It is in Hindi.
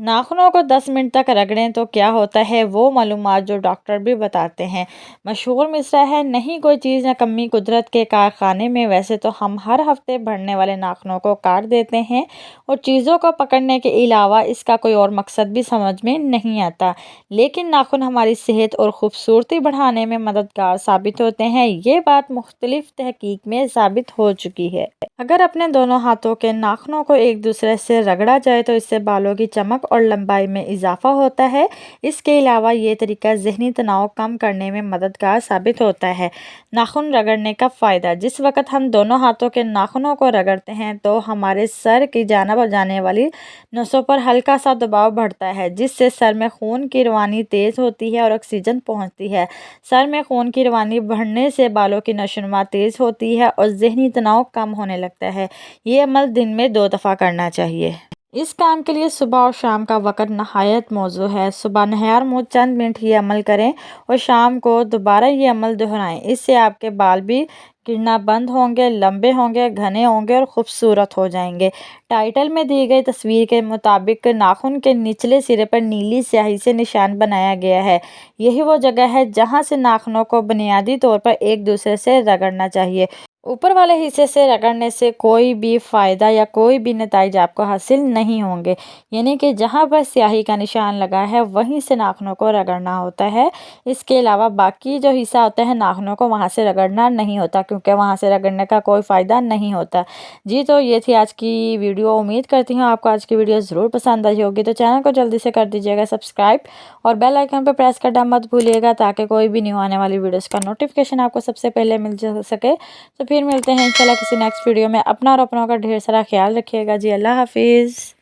नाखूनों को 10 मिनट तक रगड़ें तो क्या होता है वो मालूमात जो डॉक्टर भी बताते हैं। मशहूर मिसरा है, नहीं कोई चीज़ न कमी कुदरत के कारखाने में। वैसे तो हम हर हफ्ते बढ़ने वाले नाखूनों को काट देते हैं और चीज़ों को पकड़ने के अलावा इसका कोई और मकसद भी समझ में नहीं आता, लेकिन नाखून हमारी सेहत और खूबसूरती बढ़ाने में मददगार साबित होते हैं। ये बात मुख्तलिफ तहकीक में साबित हो चुकी है। अगर अपने दोनों हाथों के नाखूनों को एक दूसरे से रगड़ा जाए तो इससे बालों की चमक और लंबाई में इजाफा होता है। इसके अलावा ये तरीका ज़हनी तनाव कम करने में मददगार साबित होता है। नाखून रगड़ने का फ़ायदा। जिस वक्त हम दोनों हाथों के नाखूनों को रगड़ते हैं तो हमारे सर की जानिब जाने वाली नसों पर हल्का सा दबाव बढ़ता है, जिससे सर में खून की रवानी तेज़ होती है और ऑक्सीजन पहुँचती है। सर में खून की रवानी बढ़ने से बालों की नशोनुमा तेज़ होती है और ज़हनी तनाव कम होने लगता है। ये अमल दिन में 2 दफ़ा करना चाहिए। इस काम के लिए सुबह और शाम का वक़्त नहायत मौजू है। सुबह नहयार मुँह चंद मिनट ये अमल करें और शाम को दोबारा ये अमल दोहराएं। इससे आपके बाल भी गिरना बंद होंगे, लंबे होंगे, घने होंगे और खूबसूरत हो जाएंगे। टाइटल में दी गई तस्वीर के मुताबिक नाखून के निचले सिरे पर नीली स्याही से निशान बनाया गया है। यही वो जगह है जहाँ से नाखूनों को बुनियादी तौर पर एक दूसरे से रगड़ना चाहिए। ऊपर वाले हिस्से से रगड़ने से कोई भी फ़ायदा या कोई भी नतीजे आपको हासिल नहीं होंगे, यानी कि जहाँ पर स्याही का निशान लगा है वहीं से नाखूनों को रगड़ना होता है। इसके अलावा बाकी जो हिस्सा होता है नाखूनों को, वहाँ से रगड़ना नहीं होता, क्योंकि वहाँ से रगड़ने का कोई फ़ायदा नहीं होता। जी, तो ये थी आज की वीडियो। उम्मीद करती हूँ आपको आज की वीडियो ज़रूर पसंद आई होगी। तो चैनल को जल्दी से कर दीजिएगा सब्सक्राइब और बेल आइकन पर प्रेस करना मत भूलिएगा, ताकि कोई भी न्यू आने वाली वीडियोज़ का नोटिफिकेशन आपको सबसे पहले मिल सके। तो फिर मिलते हैं इंशाल्लाह किसी नेक्स्ट वीडियो में। अपना और अपनों का ढेर सारा ख्याल रखिएगा जी। अल्लाह हाफिज़।